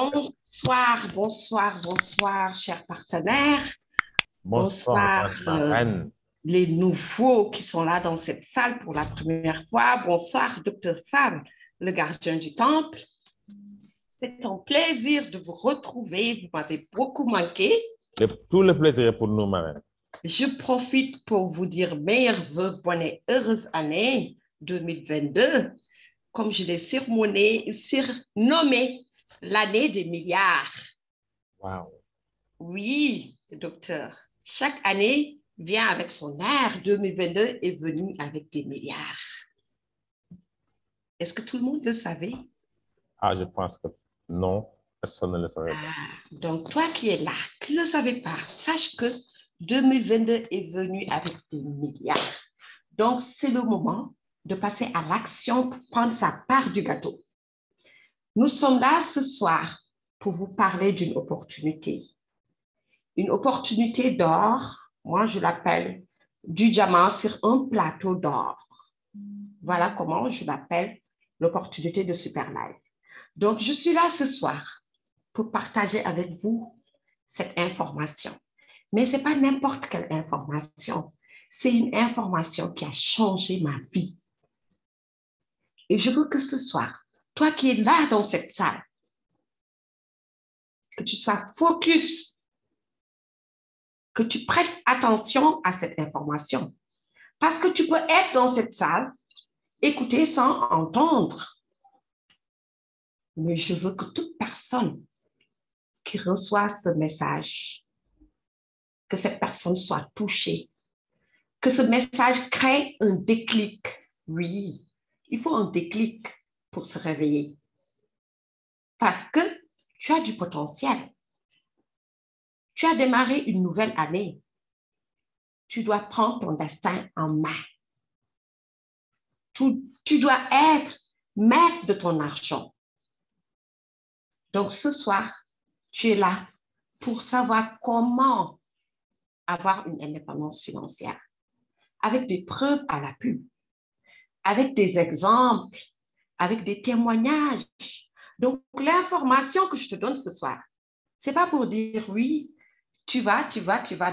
Bonsoir, bonsoir, bonsoir, chers partenaires. Bonsoir, Bonsoir, Madame Marraine. les nouveaux qui sont là dans cette salle pour la première fois. Bonsoir, docteur Fab, le gardien du temple. C'est un plaisir de vous retrouver. Vous m'avez beaucoup manqué. Tout le plaisir est pour nous, Marraine. Je profite pour vous dire meilleurs vœux, bonne et heureuse année 2022. Comme je l'ai surnommé l'année des milliards. Wow. Oui, docteur. Chaque année vient avec son air. 2022 est venu avec des milliards. Est-ce que tout le monde le savait? Ah, je pense que non, personne ne le savait pas. Donc, toi qui es là, qui ne le savais pas, sache que 2022 est venu avec des milliards. Donc, c'est le moment de passer à l'action pour prendre sa part du gâteau. Nous sommes là ce soir pour vous parler d'une opportunité. Une opportunité d'or, moi je l'appelle du diamant sur un plateau d'or. Voilà comment je l'appelle l'opportunité de Superlife. Donc, je suis là ce soir pour partager avec vous cette information. Mais ce n'est pas n'importe quelle information. C'est une information qui a changé ma vie. Et je veux que ce soir, toi qui es là dans cette salle, que tu sois focus, que tu prêtes attention à cette information. Parce que tu peux être dans cette salle, écouter sans entendre. Mais je veux que toute personne qui reçoit ce message, que cette personne soit touchée, que ce message crée un déclic. Oui, il faut un déclic pour se réveiller. Parce que tu as du potentiel. Tu as démarré une nouvelle année. Tu dois prendre ton destin en main. Tu dois être maître de ton argent. Donc, ce soir, tu es là pour savoir comment avoir une indépendance financière avec des preuves à l'appui, avec des exemples, avec des témoignages. Donc, l'information que je te donne ce soir, ce n'est pas pour dire oui, tu vas.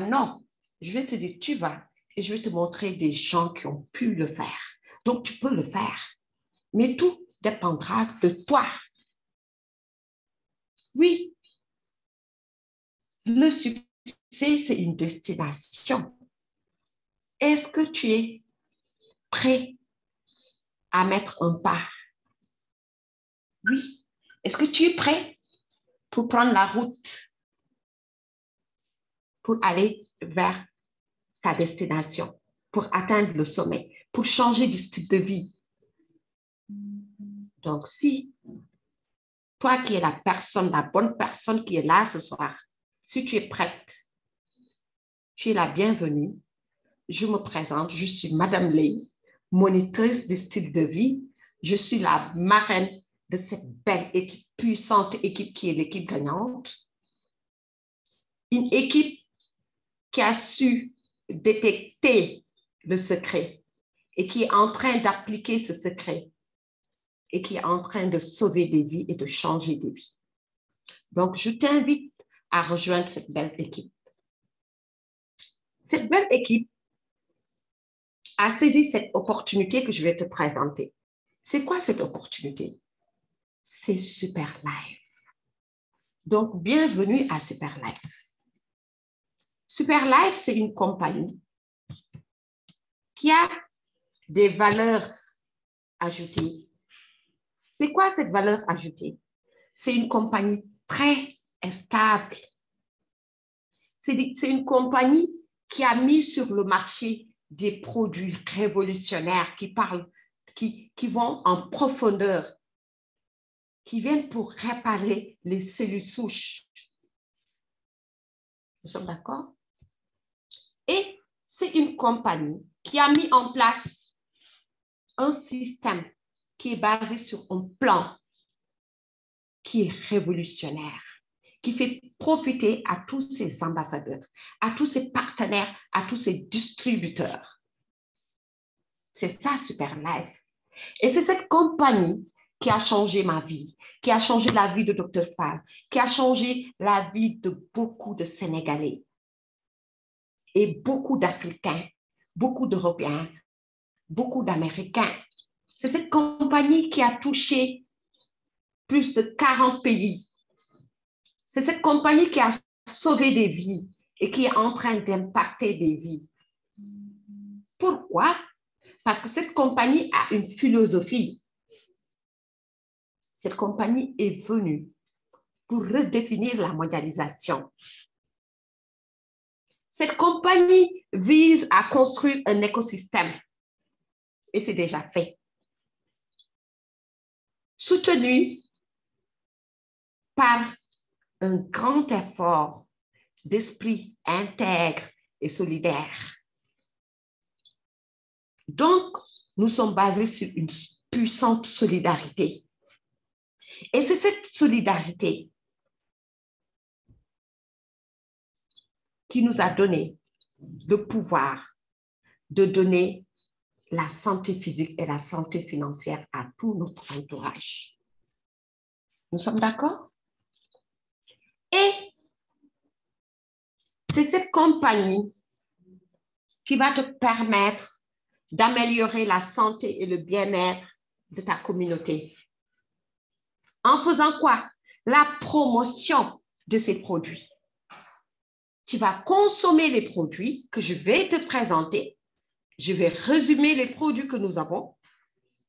Non, je vais te dire tu vas et je vais te montrer des gens qui ont pu le faire. Donc, tu peux le faire. Mais tout dépendra de toi. Oui, le succès, c'est une destination. Est-ce que tu es prêt à mettre un pas? Oui. Est-ce que tu es prêt pour prendre la route pour aller vers ta destination, pour atteindre le sommet, pour changer de style de vie? Donc, si toi qui es la personne, la bonne personne qui est là ce soir, si tu es prête, tu es la bienvenue. Je me présente, je suis Madame Ley, monitrice de style de vie. Je suis la marraine de cette belle équipe, puissante équipe qui est l'équipe gagnante. Une équipe qui a su détecter le secret et qui est en train d'appliquer ce secret et qui est en train de sauver des vies et de changer des vies. Donc, je t'invite à rejoindre cette belle équipe. Cette belle équipe a saisi cette opportunité que je vais te présenter. C'est quoi cette opportunité? C'est Superlife. Donc, bienvenue à Superlife. Superlife, c'est une compagnie qui a des valeurs ajoutées. C'est quoi cette valeur ajoutée? C'est une compagnie très stable. C'est une compagnie qui a mis sur le marché des produits révolutionnaires qui vont en profondeur, qui viennent pour réparer les cellules souches. Nous sommes d'accord? Et c'est une compagnie qui a mis en place un système qui est basé sur un plan qui est révolutionnaire, qui fait profiter à tous ses ambassadeurs, à tous ses partenaires, à tous ses distributeurs. C'est ça, Superlife. Et c'est cette compagnie qui a changé ma vie, qui a changé la vie de Dr Fall, qui a changé la vie de beaucoup de Sénégalais et beaucoup d'Africains, beaucoup d'Européens, beaucoup d'Américains. C'est cette compagnie qui a touché plus de 40 pays. C'est cette compagnie qui a sauvé des vies et qui est en train d'impacter des vies. Pourquoi? Parce que cette compagnie a une philosophie. Cette compagnie est venue pour redéfinir la mondialisation. Cette compagnie vise à construire un écosystème et c'est déjà fait. Soutenu par un grand effort d'esprit intègre et solidaire. Donc, nous sommes basés sur une puissante solidarité. Et c'est cette solidarité qui nous a donné le pouvoir de donner la santé physique et la santé financière à tout notre entourage. Nous sommes d'accord? Et c'est cette compagnie qui va te permettre d'améliorer la santé et le bien-être de ta communauté. En faisant quoi? La promotion de ces produits. Tu vas consommer les produits que je vais te présenter. Je vais résumer les produits que nous avons.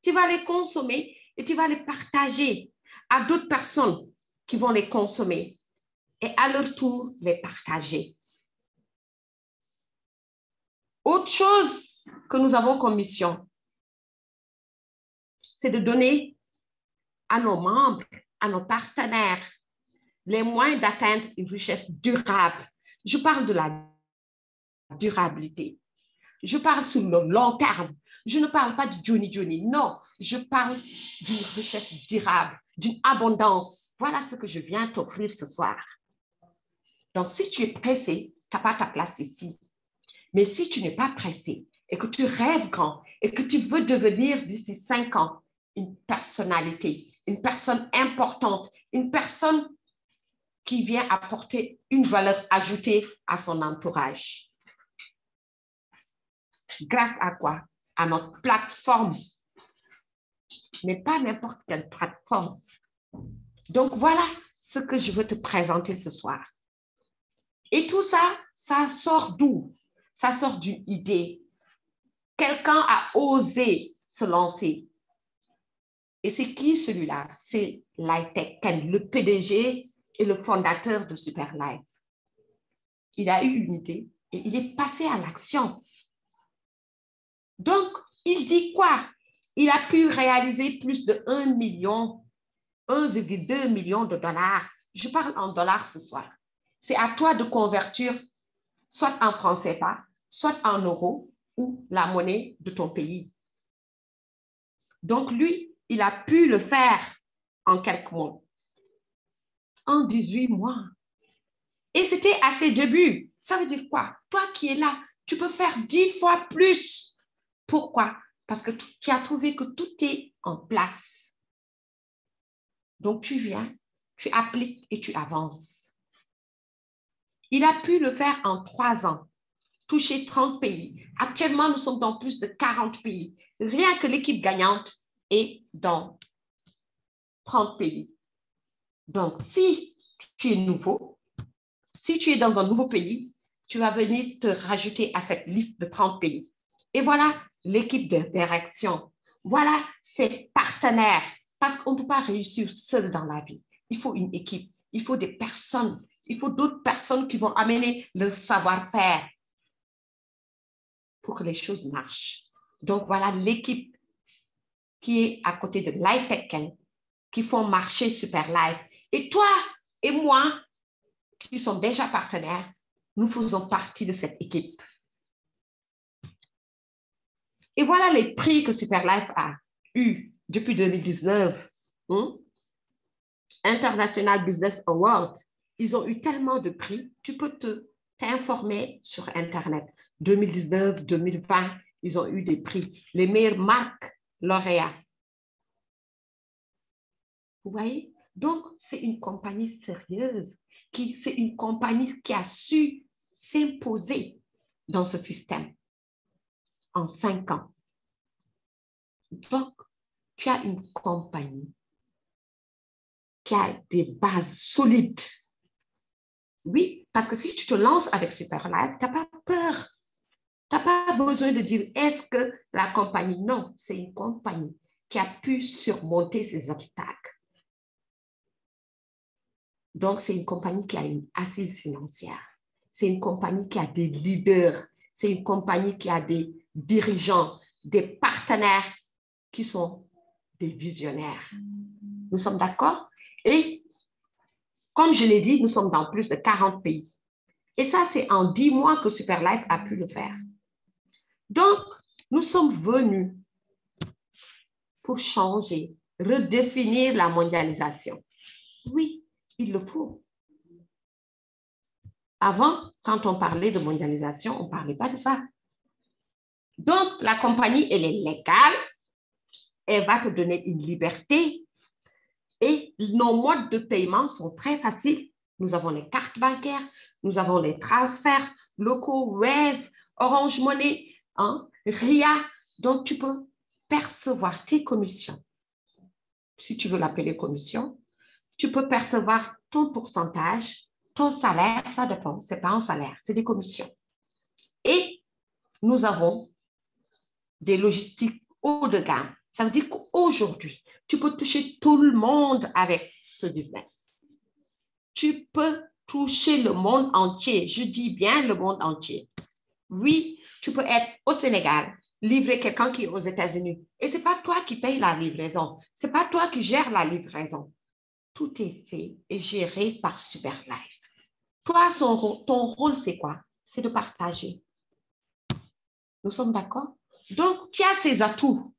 Tu vas les consommer et tu vas les partager à d'autres personnes qui vont les consommer et à leur tour les partager. Autre chose que nous avons comme mission, c'est de donner à nos membres, à nos partenaires, les moyens d'atteindre une richesse durable. Je parle de la durabilité. Je parle sur le long terme. Je ne parle pas du Johnny. Non, je parle d'une richesse durable, d'une abondance. Voilà ce que je viens t'offrir ce soir. Donc, si tu es pressé, tu n'as pas ta place ici. Mais si tu n'es pas pressé et que tu rêves grand et que tu veux devenir d'ici 5 ans une personnalité, une personne importante, une personne qui vient apporter une valeur ajoutée à son entourage. Grâce à quoi? À notre plateforme. Mais pas n'importe quelle plateforme. Donc, voilà ce que je veux te présenter ce soir. Et tout ça, ça sort d'où? Ça sort d'une idée. Quelqu'un a osé se lancer. Et c'est qui celui-là? C'est Laïtek Ken, le PDG et le fondateur de Superlife. Il a eu une idée et il est passé à l'action. Donc, il dit quoi? Il a pu réaliser plus de 1,2 million de dollars. Je parle en dollars ce soir. C'est à toi de convertir soit en francs CFA, soit en euros ou la monnaie de ton pays. Donc, lui, il a pu le faire en quelques mois. En 18 mois. Et c'était à ses débuts. Ça veut dire quoi? Toi qui es là, tu peux faire 10 fois plus. Pourquoi? Parce que tu as trouvé que tout est en place. Donc, tu viens, tu appliques et tu avances. Il a pu le faire en 3 ans, toucher 30 pays. Actuellement, nous sommes dans plus de 40 pays. Rien que l'équipe gagnante est dans 30 pays. Donc, si tu es nouveau, si tu es dans un nouveau pays, tu vas venir te rajouter à cette liste de 30 pays. Et voilà l'équipe de direction. Voilà ses partenaires. Parce qu'on ne peut pas réussir seul dans la vie. Il faut une équipe. Il faut des personnes. Il faut d'autres personnes qui vont amener leur savoir-faire pour que les choses marchent. Donc, voilà l'équipe qui est à côté de Laïtek Ken, qui font marcher Superlife. Et toi et moi, qui sont déjà partenaires, nous faisons partie de cette équipe. Et voilà les prix que Superlife a eu depuis 2019. International Business Award. Ils ont eu tellement de prix, tu peux t'informer sur Internet. 2019, 2020, ils ont eu des prix. Les meilleures marques lauréats. Vous voyez? Donc, c'est une compagnie sérieuse, c'est une compagnie qui a su s'imposer dans ce système en 5 ans. Donc, tu as une compagnie qui a des bases solides. Oui, parce que si tu te lances avec Superlife, tu n'as pas peur. Tu n'as pas besoin de dire, est-ce que la compagnie? Non, c'est une compagnie qui a pu surmonter ces obstacles. Donc, c'est une compagnie qui a une assise financière. C'est une compagnie qui a des leaders. C'est une compagnie qui a des dirigeants, des partenaires qui sont des visionnaires. Nous sommes d'accord? Et comme je l'ai dit, nous sommes dans plus de 40 pays. Et ça, c'est en 10 mois que Superlife a pu le faire. Donc, nous sommes venus pour changer, redéfinir la mondialisation. Oui, il le faut. Avant, quand on parlait de mondialisation, on ne parlait pas de ça. Donc, la compagnie, elle est légale, elle va te donner une liberté et nos modes de paiement sont très faciles. Nous avons les cartes bancaires, nous avons les transferts locaux, Wave, Orange Money, RIA. Donc, tu peux percevoir tes commissions. Si tu veux l'appeler commission, tu peux percevoir ton pourcentage, ton salaire, ça dépend. Ce n'est pas un salaire, c'est des commissions. Et nous avons des logistiques haut de gamme. Ça veut dire qu'aujourd'hui, tu peux toucher tout le monde avec ce business. Tu peux toucher le monde entier. Je dis bien le monde entier. Oui, tu peux être au Sénégal, livrer quelqu'un qui est aux États-Unis. Et ce n'est pas toi qui payes la livraison. Ce n'est pas toi qui gères la livraison. Tout est fait et géré par Superlife. Toi, ton rôle, c'est quoi? C'est de partager. Nous sommes d'accord? Donc, tu as ces atouts.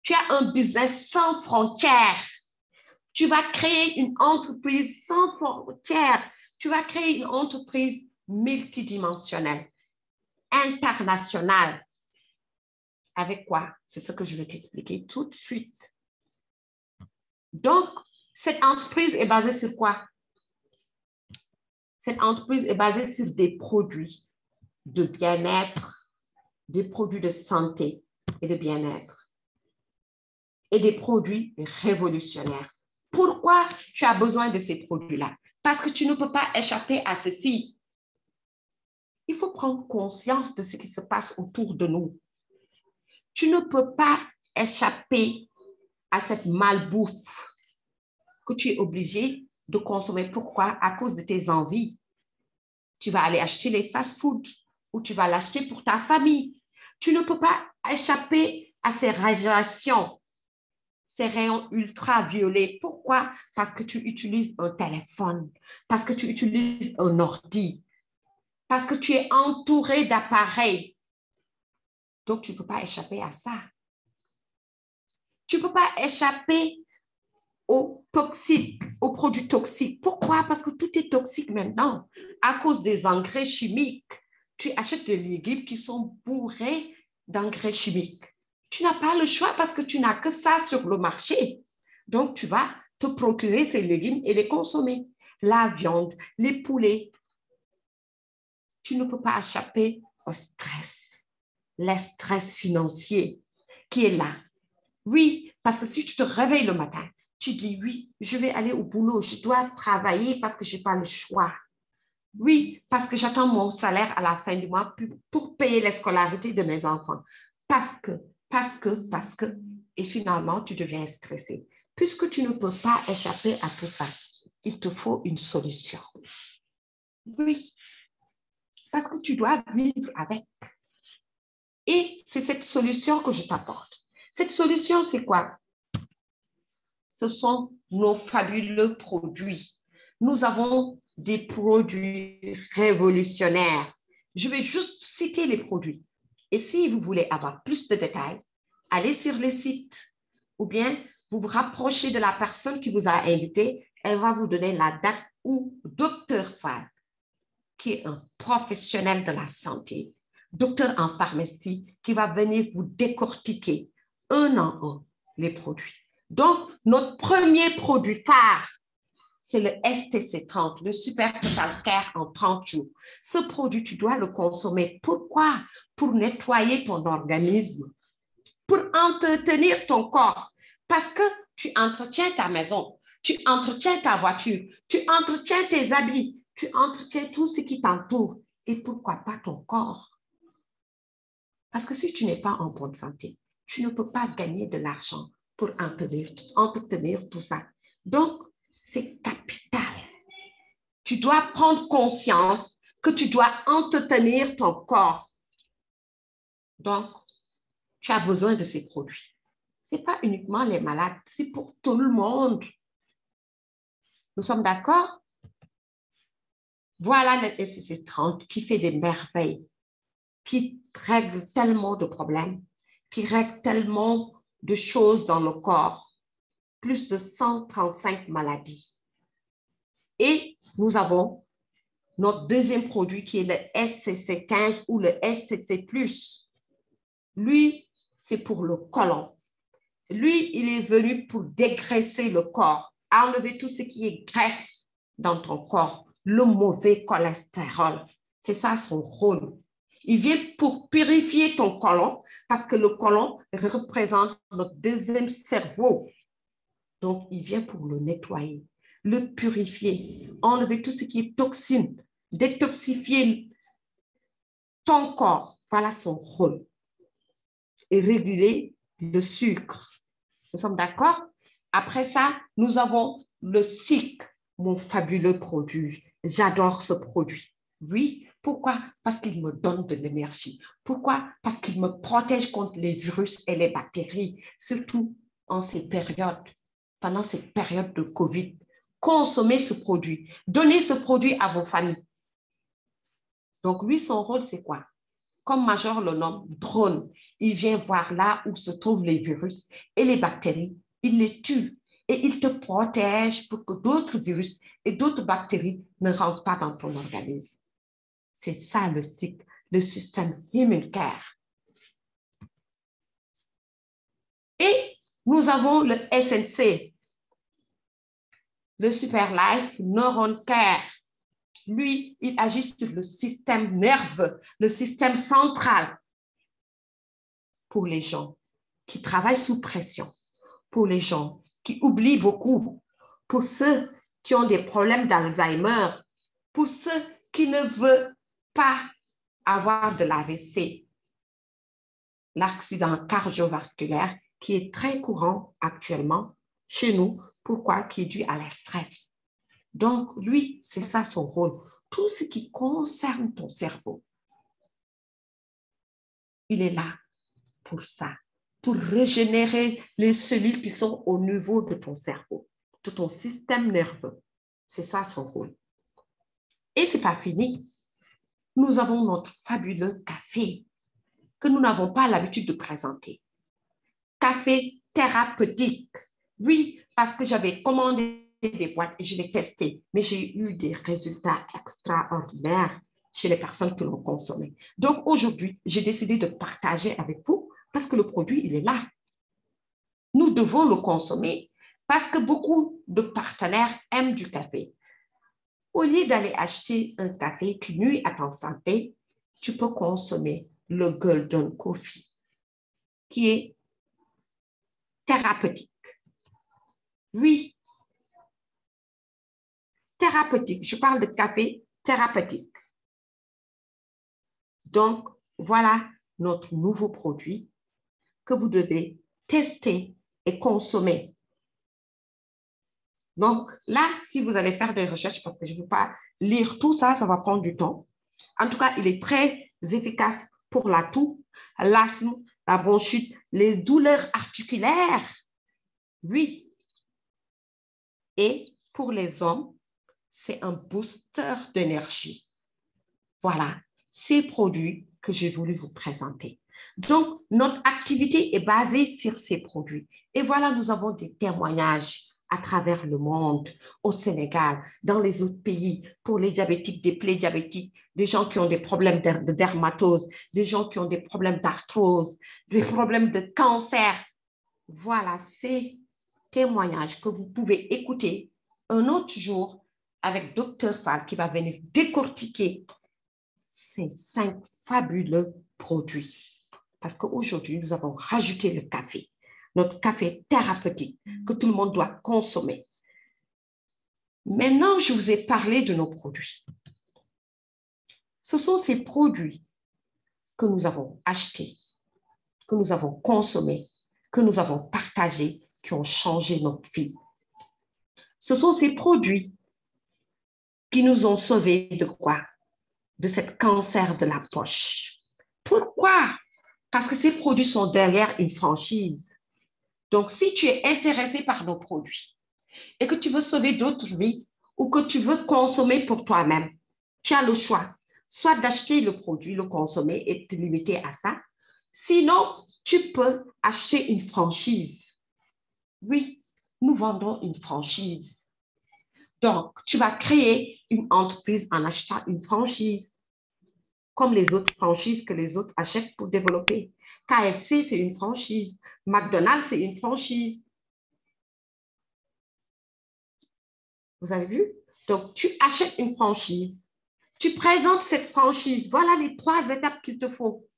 Tu as un business sans frontières. Tu vas créer une entreprise sans frontières. Tu vas créer une entreprise multidimensionnelle, internationale. Avec quoi? C'est ce que je vais t'expliquer tout de suite. Donc, cette entreprise est basée sur quoi? Cette entreprise est basée sur des produits de bien-être, des produits de santé et de bien-être et des produits révolutionnaires. Pourquoi tu as besoin de ces produits-là? Parce que tu ne peux pas échapper à ceci. Il faut prendre conscience de ce qui se passe autour de nous. Tu ne peux pas échapper à cette malbouffe que tu es obligé de consommer. Pourquoi? À cause de tes envies. Tu vas aller acheter les fast-foods ou tu vas l'acheter pour ta famille. Tu ne peux pas échapper à ces radiations, ces rayons ultraviolets. Pourquoi? Parce que tu utilises un téléphone, parce que tu utilises un ordi, parce que tu es entouré d'appareils. Donc, tu ne peux pas échapper à ça. Tu ne peux pas échapper aux toxiques, aux produits toxiques. Pourquoi? Parce que tout est toxique maintenant à cause des engrais chimiques. Tu achètes des légumes qui sont bourrés d'engrais chimiques. Tu n'as pas le choix parce que tu n'as que ça sur le marché. Donc, tu vas te procurer ces légumes et les consommer. La viande, les poulets. Tu ne peux pas échapper au stress. Le stress financier qui est là. Oui, parce que si tu te réveilles le matin, tu dis oui, je vais aller au boulot, je dois travailler parce que je n'ai pas le choix. Oui, parce que j'attends mon salaire à la fin du mois pour payer la scolarité de mes enfants. Parce que, et finalement, tu deviens stressé. Puisque tu ne peux pas échapper à tout ça, il te faut une solution. Oui, parce que tu dois vivre avec. Et c'est cette solution que je t'apporte. Cette solution, c'est quoi? Ce sont nos fabuleux produits. Nous avons des produits révolutionnaires. Je vais juste citer les produits. Et si vous voulez avoir plus de détails, allez sur les sites ou bien vous vous rapprochez de la personne qui vous a invité. Elle va vous donner la date où Dr. Fall, qui est un professionnel de la santé, docteur en pharmacie, qui va venir vous décortiquer un en un les produits. Donc, notre premier produit phare, c'est le STC30, le Super Total Care en 30 jours. Ce produit, tu dois le consommer. Pourquoi? Pour nettoyer ton organisme, pour entretenir ton corps. Parce que tu entretiens ta maison, tu entretiens ta voiture, tu entretiens tes habits, tu entretiens tout ce qui t'entoure. Et pourquoi pas ton corps? Parce que si tu n'es pas en bonne santé, tu ne peux pas gagner de l'argent pour entretenir tout ça. Donc, c'est capital. Tu dois prendre conscience que tu dois entretenir ton corps. Donc, tu as besoin de ces produits. Ce n'est pas uniquement les malades, c'est pour tout le monde. Nous sommes d'accord? Voilà le STC30 qui fait des merveilles, qui règle tellement de problèmes, qui règle tellement de choses dans le corps. Plus de 135 maladies. Et nous avons notre deuxième produit qui est le SCC15 ou le SCC+. Lui, c'est pour le côlon. Lui, il est venu pour dégraisser le corps, enlever tout ce qui est graisse dans ton corps, le mauvais cholestérol. C'est ça son rôle. Il vient pour purifier ton côlon parce que le côlon représente notre deuxième cerveau. Donc, il vient pour le nettoyer, le purifier, enlever tout ce qui est toxine, détoxifier ton corps. Voilà son rôle. Et réguler le sucre. Nous sommes d'accord? Après ça, nous avons le SIC, mon fabuleux produit. J'adore ce produit. Oui, pourquoi? Parce qu'il me donne de l'énergie. Pourquoi? Parce qu'il me protège contre les virus et les bactéries, surtout en ces périodes. Pendant cette période de COVID, consommez ce produit. Donnez ce produit à vos familles. Donc, lui, son rôle, c'est quoi? Comme Major le nomme, drone. Il vient voir là où se trouvent les virus et les bactéries. Il les tue et il te protège pour que d'autres virus et d'autres bactéries ne rentrent pas dans ton organisme. C'est ça le cycle, le système Human Care. Et nous avons le SNC, le Super Life Neuron Care. Lui, il agit sur le système nerveux, le système central pour les gens qui travaillent sous pression, pour les gens qui oublient beaucoup, pour ceux qui ont des problèmes d'Alzheimer, pour ceux qui ne veulent pas avoir de l'AVC, l'accident cardiovasculaire qui est très courant actuellement chez nous. Pourquoi? Qui est dû à la stress. Donc, lui, c'est ça son rôle. Tout ce qui concerne ton cerveau, il est là pour ça, pour régénérer les cellules qui sont au niveau de ton cerveau, de ton système nerveux. C'est ça son rôle. Et ce n'est pas fini. Nous avons notre fabuleux café que nous n'avons pas l'habitude de présenter. Café thérapeutique. Oui, parce que j'avais commandé des boîtes et je l'ai testé, mais j'ai eu des résultats extraordinaires chez les personnes qui l'ont consommé. Donc aujourd'hui, j'ai décidé de partager avec vous parce que le produit, il est là. Nous devons le consommer parce que beaucoup de partenaires aiment du café. Au lieu d'aller acheter un café qui nuit à ta santé, tu peux consommer le Golden Coffee, qui est thérapeutique. Oui, thérapeutique. Je parle de café thérapeutique. Donc, voilà notre nouveau produit que vous devez tester et consommer. Donc, là, si vous allez faire des recherches, parce que je ne veux pas lire tout ça, ça va prendre du temps. En tout cas, il est très efficace pour la toux, l'asthme, la bronchite, les douleurs articulaires. Oui. Et pour les hommes, c'est un booster d'énergie. Voilà, ces produits que j'ai voulu vous présenter. Donc, notre activité est basée sur ces produits. Et voilà, nous avons des témoignages à travers le monde, au Sénégal, dans les autres pays, pour les diabétiques, des plaies diabétiques, des gens qui ont des problèmes de dermatose, des gens qui ont des problèmes d'arthrose, des problèmes de cancer. Voilà, c'est témoignage que vous pouvez écouter un autre jour avec Dr. Fall qui va venir décortiquer ces 5 fabuleux produits. Parce qu'aujourd'hui, nous avons rajouté le café, notre café thérapeutique que tout le monde doit consommer. Maintenant, je vous ai parlé de nos produits. Ce sont ces produits que nous avons achetés, que nous avons consommés, que nous avons partagés, qui ont changé notre vie. Ce sont ces produits qui nous ont sauvés de quoi? De ce cancer de la poche. Pourquoi? Parce que ces produits sont derrière une franchise. Donc, si tu es intéressé par nos produits et que tu veux sauver d'autres vies ou que tu veux consommer pour toi-même, tu as le choix, soit d'acheter le produit, le consommer et te limiter à ça. Sinon, tu peux acheter une franchise. Oui, nous vendons une franchise. Donc, tu vas créer une entreprise en achetant une franchise, comme les autres franchises que les autres achètent pour développer. KFC, c'est une franchise. McDonald's, c'est une franchise. Vous avez vu? Donc, tu achètes une franchise. Tu présentes cette franchise. Voilà les 3 étapes qu'il te faut.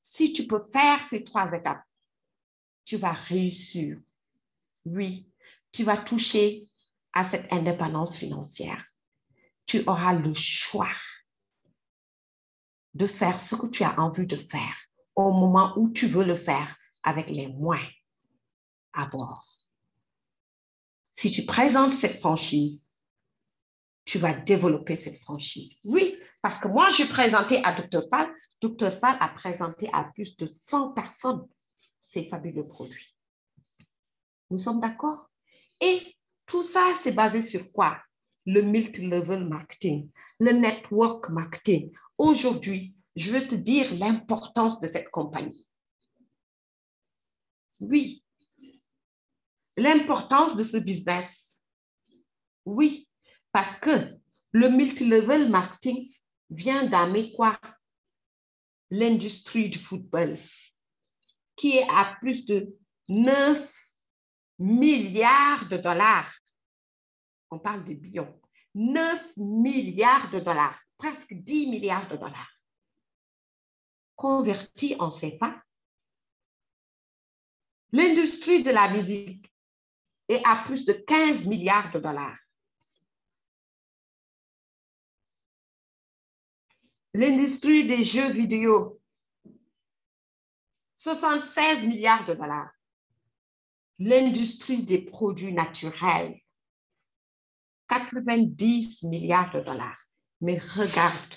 Si tu peux faire ces 3 étapes, tu vas réussir. Oui, tu vas toucher à cette indépendance financière. Tu auras le choix de faire ce que tu as envie de faire au moment où tu veux le faire avec les moyens à bord. Si tu présentes cette franchise, tu vas développer cette franchise. Oui, parce que moi, j'ai présenté à Dr. Fall. Dr. Fall a présenté à plus de 100 personnes ces fabuleux produits. Nous sommes d'accord? Et tout ça, c'est basé sur quoi? Le multi-level marketing, le network marketing. Aujourd'hui, je veux te dire l'importance de cette compagnie. Oui. L'importance de ce business. Oui. Parce que le multi-level marketing vient d'amener quoi? L'industrie du football, qui est à plus de 9 milliards de dollars. On parle de billions. 9 milliards de dollars, presque 10 milliards de dollars. Convertis en CFA, l'industrie de la musique est à plus de 15 milliards de dollars. L'industrie des jeux vidéo, 76 milliards de dollars. L'industrie des produits naturels, 90 milliards de dollars. Mais regarde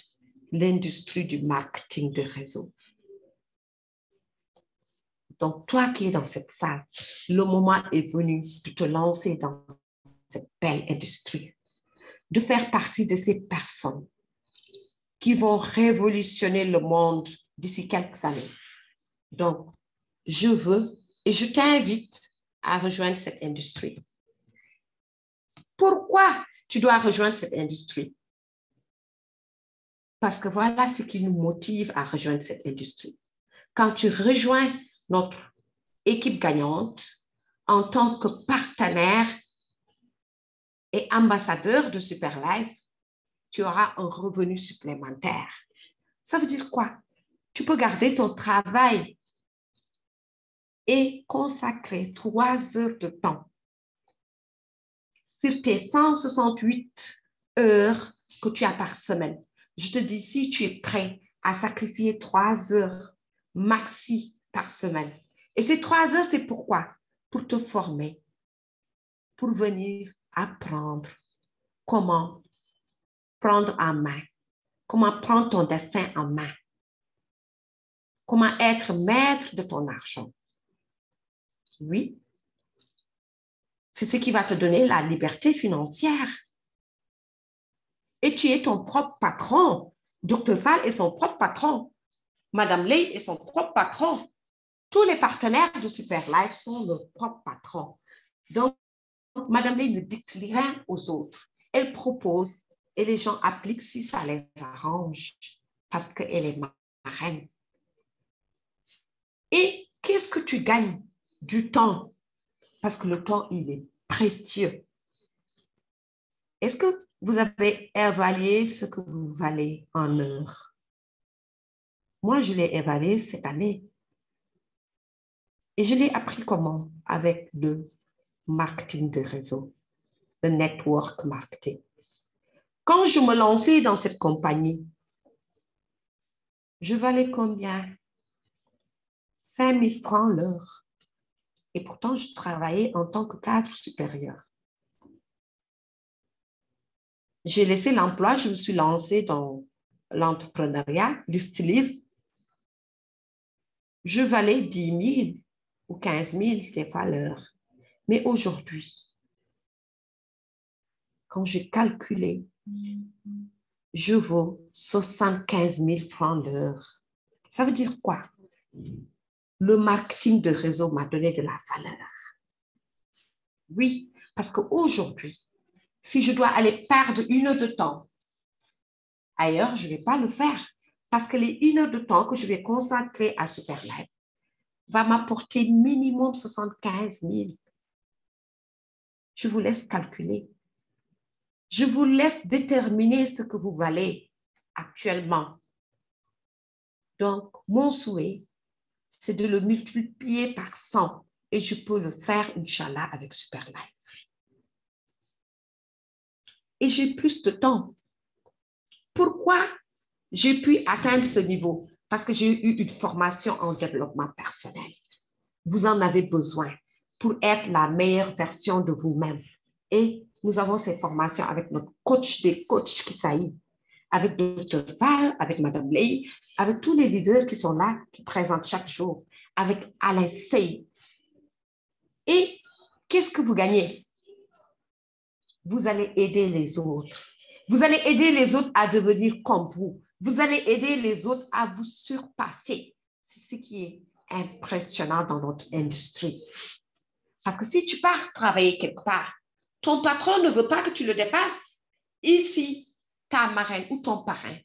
l'industrie du marketing de réseau. Donc, toi qui es dans cette salle, le moment est venu de te lancer dans cette belle industrie, de faire partie de ces personnes qui vont révolutionner le monde d'ici quelques années. Donc, je veux et je t'invite à rejoindre cette industrie. Pourquoi tu dois rejoindre cette industrie? Parce que voilà ce qui nous motive à rejoindre cette industrie. Quand tu rejoins notre équipe gagnante en tant que partenaire et ambassadeur de Superlife, tu auras un revenu supplémentaire. Ça veut dire quoi? Tu peux garder ton travail et consacrer 3 heures de temps sur tes 168 heures que tu as par semaine. Je te dis, si tu es prêt à sacrifier 3 heures maxi par semaine. Et ces 3 heures, c'est pourquoi? Pour te former, pour venir apprendre comment prendre en main, comment prendre ton destin en main, comment être maître de ton argent. Oui, c'est ce qui va te donner la liberté financière. Et tu es ton propre patron. Dr. Fall est son propre patron. Madame Lay est son propre patron. Tous les partenaires de Superlife sont leurs propres patrons. Donc, Madame Lay ne dicte rien aux autres. Elle propose et les gens appliquent si ça les arrange parce qu'elle est marraine. Et qu'est-ce que tu gagnes? Du temps. Parce que le temps, il est précieux. Est-ce que vous avez évalué ce que vous valez en heures? Moi, je l'ai évalué cette année. Et je l'ai appris comment? Avec le marketing de réseau, le network marketing. Quand je me lançais dans cette compagnie, je valais combien? 5 000 francs l'heure. Et pourtant, je travaillais en tant que cadre supérieur. J'ai laissé l'emploi, je me suis lancée dans l'entrepreneuriat, le stylisme. Je valais 10 000 ou 15 000 des fois l'heure. Mais aujourd'hui, quand j'ai calculé, je vaux 75 000 francs l'heure. Ça veut dire quoi? Le marketing de réseau m'a donné de la valeur. Oui, parce qu'aujourd'hui, si je dois aller perdre 1 heure de temps ailleurs, je ne vais pas le faire. Parce que les 1 heure de temps que je vais consacrer à Superlife va m'apporter minimum 75 000. Je vous laisse calculer. Je vous laisse déterminer ce que vous valez actuellement. Donc, mon souhait, c'est de le multiplier par 100 et je peux le faire, Inch'Allah, avec Superlife. Et j'ai plus de temps. Pourquoi j'ai pu atteindre ce niveau? Parce que j'ai eu une formation en développement personnel. Vous en avez besoin pour être la meilleure version de vous-même. Et nous avons ces formations avec notre coach des coachs qui s'aillent, avec Dr. Val, avec Mme Ley, avec tous les leaders qui sont là, qui présentent chaque jour, avec Alain Sey. Et qu'est-ce que vous gagnez? Vous allez aider les autres. Vous allez aider les autres à devenir comme vous. Vous allez aider les autres à vous surpasser. C'est ce qui est impressionnant dans notre industrie. Parce que si tu pars travailler quelque part, ton patron ne veut pas que tu le dépasses. Ici, ta marraine ou ton parrain,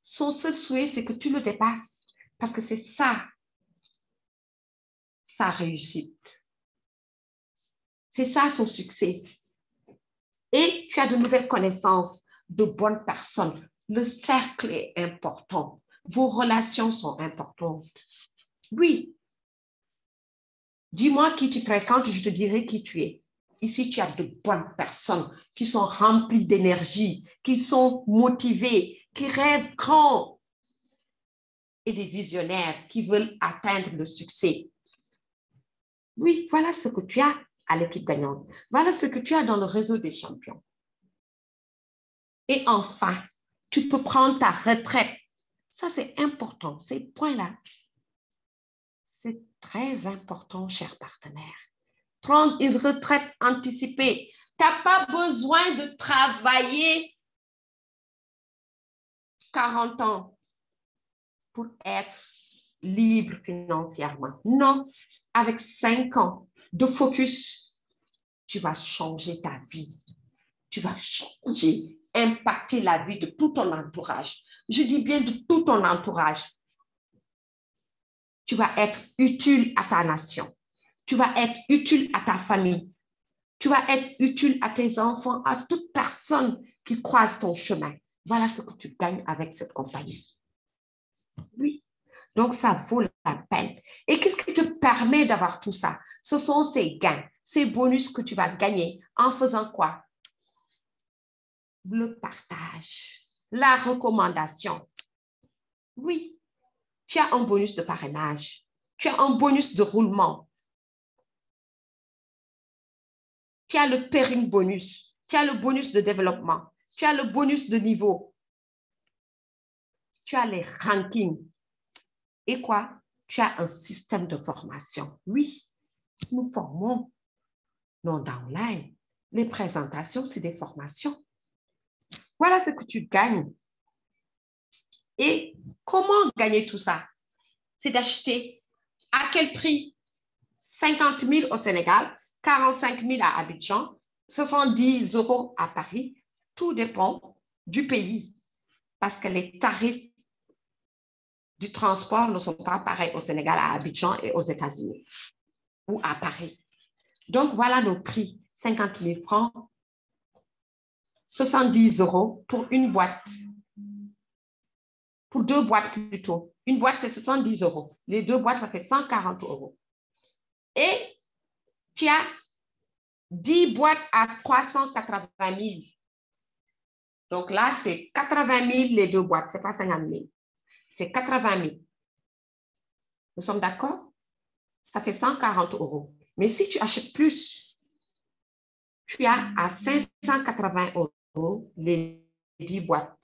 son seul souhait, c'est que tu le dépasses. Parce que c'est ça, sa réussite. C'est ça son succès. Et tu as de nouvelles connaissances, de bonnes personnes. Le cercle est important. Vos relations sont importantes. Oui. Dis-moi qui tu fréquentes, je te dirai qui tu es. Ici, tu as de bonnes personnes qui sont remplies d'énergie, qui sont motivées, qui rêvent grand et des visionnaires qui veulent atteindre le succès. Oui, voilà ce que tu as à l'équipe gagnante. Voilà ce que tu as dans le réseau des champions. Et enfin, tu peux prendre ta retraite. Ça, c'est important. Ces points-là, c'est très important, chers partenaires. Prendre une retraite anticipée. Tu n'as pas besoin de travailler 40 ans pour être libre financièrement. Non, avec 5 ans de focus, tu vas changer ta vie. Tu vas changer, impacter la vie de tout ton entourage. Je dis bien de tout ton entourage. Tu vas être utile à ta nation. Tu vas être utile à ta famille. Tu vas être utile à tes enfants, à toute personne qui croise ton chemin. Voilà ce que tu gagnes avec cette compagnie. Oui. Donc, ça vaut la peine. Et qu'est-ce qui te permet d'avoir tout ça? Ce sont ces gains, ces bonus que tu vas gagner en faisant quoi? Le partage, la recommandation. Oui, tu as un bonus de parrainage, tu as un bonus de roulement, tu as le pairing bonus, tu as le bonus de développement, tu as le bonus de niveau, tu as les rankings. Et quoi? Tu as un système de formation. Oui, nous formons non downline. Les présentations, c'est des formations. Voilà ce que tu gagnes. Et comment gagner tout ça? C'est d'acheter à quel prix? 50 000 au Sénégal, 45 000 à Abidjan, 70 € à Paris. Tout dépend du pays parce que les tarifs du transport ne sont pas pareils au Sénégal, à Abidjan et aux États-Unis ou à Paris. Donc, voilà nos prix. 50 000 francs, 70 € pour une boîte. Pour 2 boîtes plutôt. Une boîte, c'est 70 €. Les 2 boîtes, ça fait 140 €. Et tu as 10 boîtes à 380 000. Donc là, c'est 80 000 les 2 boîtes. Ce n'est pas 50 000. C'est 80 000. Nous sommes d'accord? Ça fait 140 €. Mais si tu achètes plus, tu as à 580 € les 10 boîtes.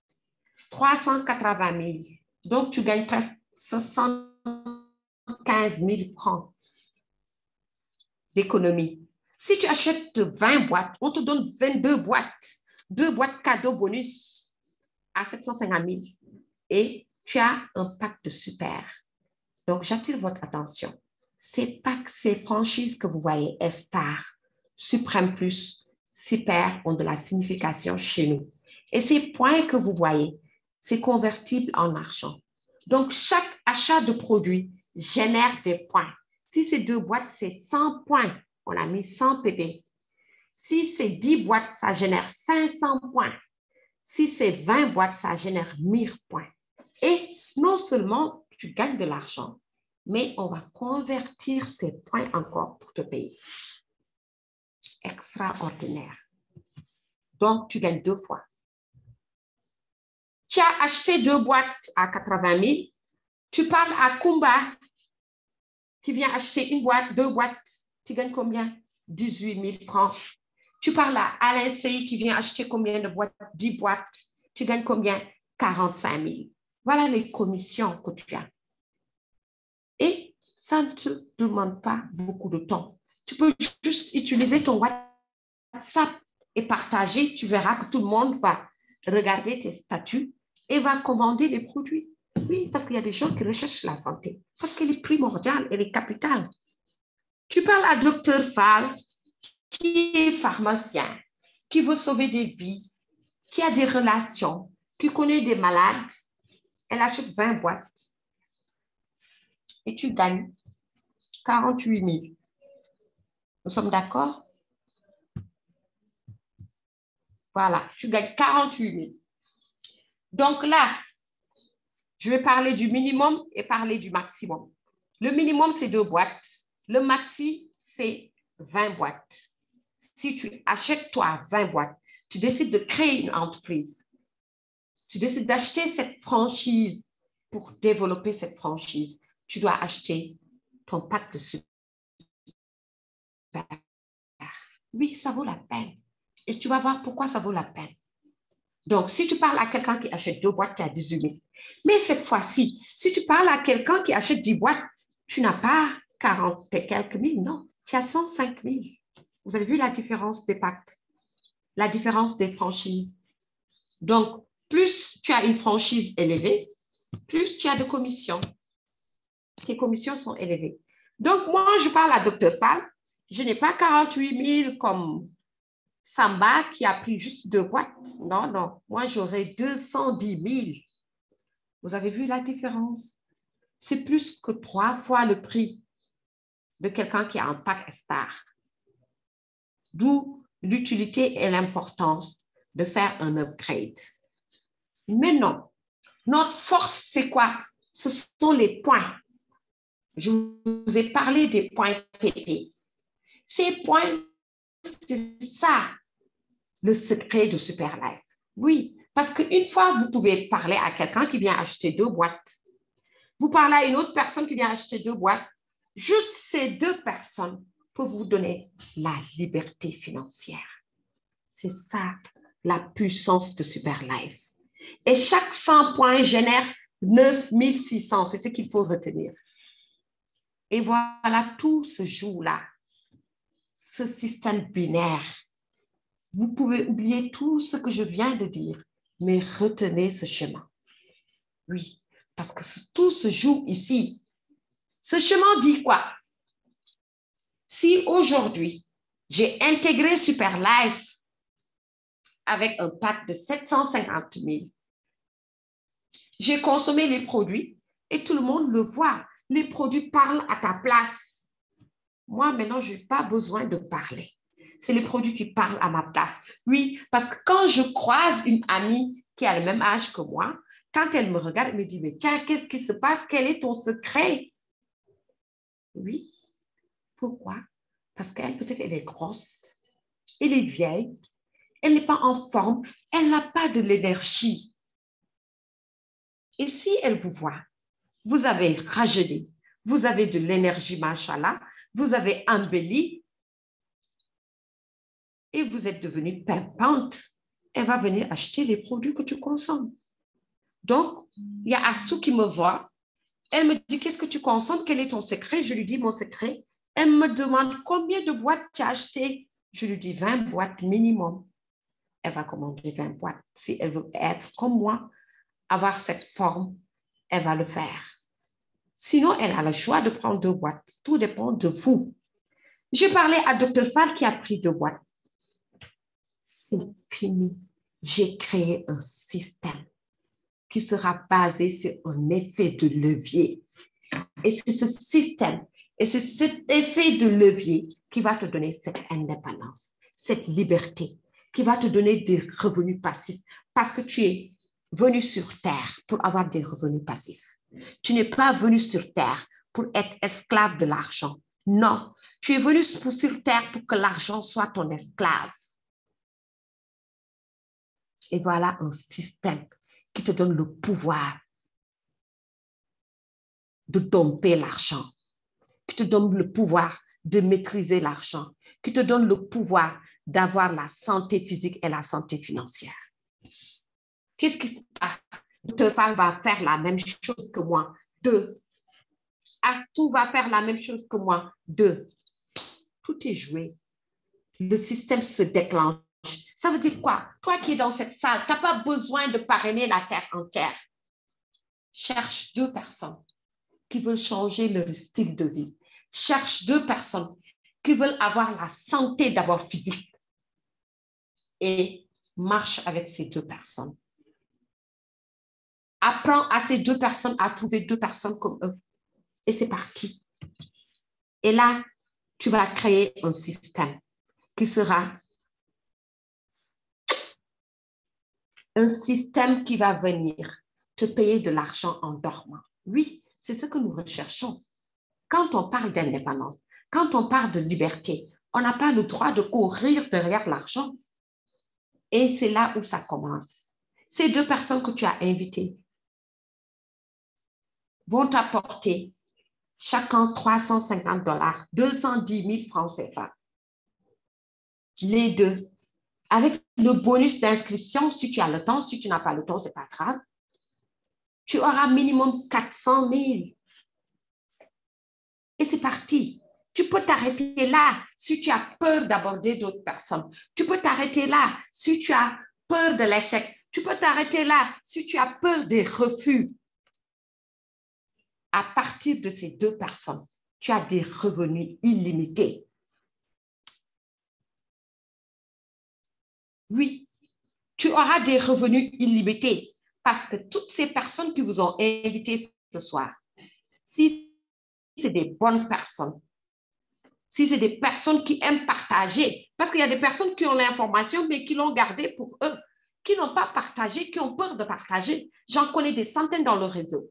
380 000. Donc, tu gagnes presque 75 000 francs d'économie. Si tu achètes 20 boîtes, on te donne 22 boîtes. 2 boîtes cadeau bonus à 750 000. Et tu as un pack de super. Donc, j'attire votre attention. Ces packs, ces franchises que vous voyez, Star, Suprême Plus, Super, ont de la signification chez nous. Et ces points que vous voyez, c'est convertible en argent. Donc, chaque achat de produit génère des points. Si c'est 2 boîtes, c'est 100 points. On a mis 100 pp. Si c'est 10 boîtes, ça génère 500 points. Si c'est 20 boîtes, ça génère 1000 points. Et non seulement tu gagnes de l'argent, mais on va convertir ces points encore pour te payer. Extraordinaire. Donc, tu gagnes 2 fois. Tu as acheté 2 boîtes à 80 000. Tu parles à Kumba qui vient acheter une boîte, 2 boîtes. Tu gagnes combien? 18 000 francs. Tu parles à Alain Sey qui vient acheter combien de boîtes? 10 boîtes. Tu gagnes combien? 45 000. Voilà les commissions que tu as. Et ça ne te demande pas beaucoup de temps. Tu peux juste utiliser ton WhatsApp et partager. Tu verras que tout le monde va regarder tes statuts et va commander les produits. Oui, parce qu'il y a des gens qui recherchent la santé. Parce qu'elle est primordiale, elle est capitale. Tu parles à Dr Fall, qui est pharmacien, qui veut sauver des vies, qui a des relations, qui connaît des malades. Elle achète 20 boîtes. Et tu gagnes 48 000. Nous sommes d'accord? Voilà, tu gagnes 48 000. Donc là, je vais parler du minimum et parler du maximum. Le minimum, c'est 2 boîtes. Le maxi, c'est 20 boîtes. Si tu achètes, toi, 20 boîtes, tu décides de créer une entreprise. Tu décides d'acheter cette franchise pour développer cette franchise. Tu dois acheter ton pack de super. Oui, ça vaut la peine. Et tu vas voir pourquoi ça vaut la peine. Donc, si tu parles à quelqu'un qui achète 2 boîtes, tu as 18 000. Mais cette fois-ci, si tu parles à quelqu'un qui achète 10 boîtes, tu n'as pas 40 et quelques mille, non. Tu as 105 000. Vous avez vu la différence des packs, la différence des franchises. Donc, plus tu as une franchise élevée, plus tu as de commissions. Tes commissions sont élevées. Donc, moi, je parle à Dr Fall. Je n'ai pas 48 000 comme Samba qui a pris juste 2 boîtes. Non, non. Moi, j'aurais 210 000. Vous avez vu la différence? C'est plus que 3 fois le prix de quelqu'un qui a un pack Star. D'où l'utilité et l'importance de faire un upgrade. Mais non, notre force, c'est quoi? Ce sont les points. Je vous ai parlé des points PP. Ces points, c'est ça, le secret de Superlife. Oui, parce qu'une fois, vous pouvez parler à quelqu'un qui vient acheter 2 boîtes. Vous parlez à une autre personne qui vient acheter 2 boîtes. Juste ces 2 personnes peuvent vous donner la liberté financière. C'est ça, la puissance de Superlife. Et chaque 100 points génère 9 600. C'est ce qu'il faut retenir. Et voilà, tout se joue là. Ce système binaire. Vous pouvez oublier tout ce que je viens de dire, mais retenez ce chemin. Oui, parce que tout se joue ici. Ce chemin dit quoi? Si aujourd'hui, j'ai intégré Superlife avec un pack de 750 000, j'ai consommé les produits et tout le monde le voit. Les produits parlent à ta place. Moi, maintenant, je n'ai pas besoin de parler. C'est les produits qui parlent à ma place. Oui, parce que quand je croise une amie qui a le même âge que moi, quand elle me regarde, elle me dit, mais tiens, qu'est-ce qui se passe? Quel est ton secret? Oui. Pourquoi? Parce qu'elle, peut-être, elle est grosse, elle est vieille, elle n'est pas en forme, elle n'a pas de l'énergie. Et si elle vous voit, vous avez rajeuni, vous avez de l'énergie, machallah, vous avez embelli et vous êtes devenue pimpante, elle va venir acheter les produits que tu consommes. Donc, il y a Astou qui me voit, elle me dit, qu'est-ce que tu consommes? Quel est ton secret? Je lui dis mon secret. Elle me demande combien de boîtes tu as acheté. Je lui dis 20 boîtes minimum. Elle va commander 20 boîtes. Si elle veut être comme moi, avoir cette forme, elle va le faire. Sinon, elle a le choix de prendre 2 boîtes. Tout dépend de vous. J'ai parlé à Dr. Fall qui a pris 2 boîtes. C'est fini. J'ai créé un système qui sera basé sur un effet de levier. Et c'est ce système, et c'est cet effet de levier qui va te donner cette indépendance, cette liberté, qui va te donner des revenus passifs parce que tu es venu sur Terre pour avoir des revenus passifs. Tu n'es pas venu sur Terre pour être esclave de l'argent. Non, tu es venu sur Terre pour que l'argent soit ton esclave. Et voilà un système qui te donne le pouvoir de domper l'argent, qui te donne le pouvoir de maîtriser l'argent, qui te donne le pouvoir d'avoir la santé physique et la santé financière. Qu'est-ce qui se passe? Dr. Fall va faire la même chose que moi. 2. Astou va faire la même chose que moi. 2. Tout est joué. Le système se déclenche. Ça veut dire quoi? Toi qui es dans cette salle, tu n'as pas besoin de parrainer la terre entière. Cherche 2 personnes qui veulent changer leur style de vie. Cherche 2 personnes qui veulent avoir la santé d'abord physique et marche avec ces 2 personnes. Apprends à ces 2 personnes à trouver 2 personnes comme eux. Et c'est parti. Et là, tu vas créer un système qui sera un système qui va venir te payer de l'argent en dormant. Oui, c'est ce que nous recherchons. Quand on parle d'indépendance, quand on parle de liberté, on n'a pas le droit de courir derrière l'argent. Et c'est là où ça commence. Ces 2 personnes que tu as invitées vont t'apporter chacun $350, 210 000 francs CFA. Les 2. Avec le bonus d'inscription, si tu as le temps, si tu n'as pas le temps, ce n'est pas grave. Tu auras minimum 400 000. Et c'est parti. Tu peux t'arrêter là si tu as peur d'aborder d'autres personnes. Tu peux t'arrêter là si tu as peur de l'échec. Tu peux t'arrêter là si tu as peur des refus. À partir de ces 2 personnes, tu as des revenus illimités. Oui, tu auras des revenus illimités parce que toutes ces personnes qui vous ont invité ce soir, si c'est des bonnes personnes, si c'est des personnes qui aiment partager, parce qu'il y a des personnes qui ont l'information mais qui l'ont gardée pour eux, qui n'ont pas partagé, qui ont peur de partager. J'en connais des centaines dans le réseau.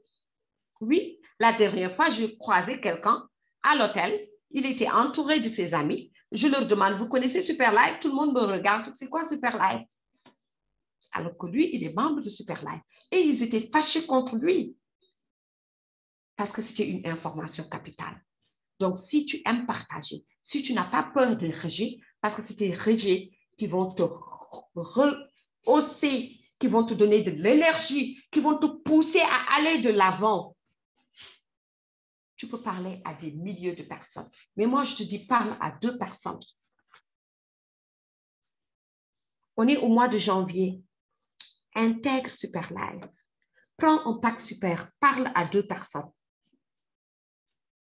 Oui, la dernière fois, j'ai croisé quelqu'un à l'hôtel. Il était entouré de ses amis. Je leur demande, vous connaissez Super Life? Tout le monde me regarde. C'est quoi Super Life? Alors que lui, il est membre de Super Life. Et ils étaient fâchés contre lui parce que c'était une information capitale. Donc, si tu aimes partager, si tu n'as pas peur des rejets, parce que c'est des rejets qui vont te rehausser, qui vont te donner de l'énergie, qui vont te pousser à aller de l'avant. Tu peux parler à des milliers de personnes. Mais moi, je te dis, parle à 2 personnes. On est au mois de janvier. Intègre Super Live. Prends un pack super. Parle à 2 personnes.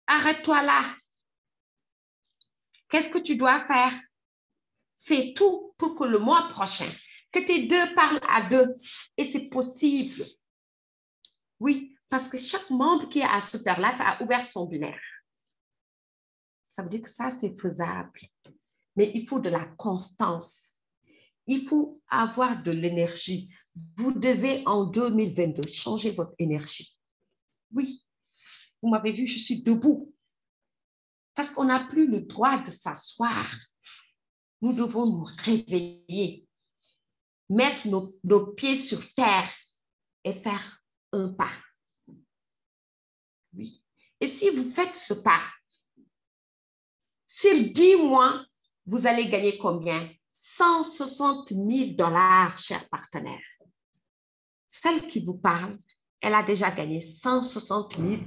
Arrête-toi là. Qu'est-ce que tu dois faire? Fais tout pour que le mois prochain, que tes 2 parlent à 2. Et c'est possible. Oui, parce que chaque membre qui est à Super Life a ouvert son binaire. Ça veut dire que ça, c'est faisable. Mais il faut de la constance. Il faut avoir de l'énergie. Vous devez, en 2022, changer votre énergie. Oui, vous m'avez vu, je suis debout. Parce qu'on n'a plus le droit de s'asseoir. Nous devons nous réveiller, mettre nos pieds sur terre et faire un pas. Oui. Et si vous faites ce pas, sur 10 mois, vous allez gagner combien? 160 000 $, chers partenaires. Celle qui vous parle, elle a déjà gagné 160 000 $.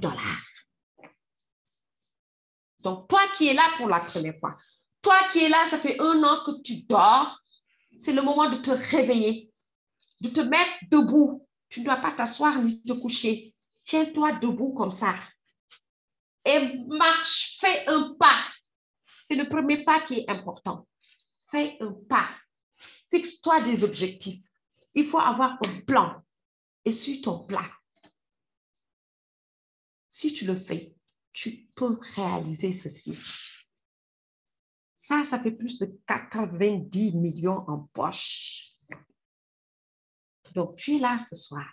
Donc, toi qui es là pour la première fois, toi qui es là, ça fait 1 an que tu dors, c'est le moment de te réveiller, de te mettre debout. Tu ne dois pas t'asseoir ni te coucher. Tiens-toi debout comme ça. Et marche, fais un pas. C'est le premier pas qui est important. Fais un pas. Fixe-toi des objectifs. Il faut avoir un plan. Et sur ton plan, si tu le fais, tu peux réaliser ceci. Ça fait plus de 90 millions en poche. Donc, tu es là ce soir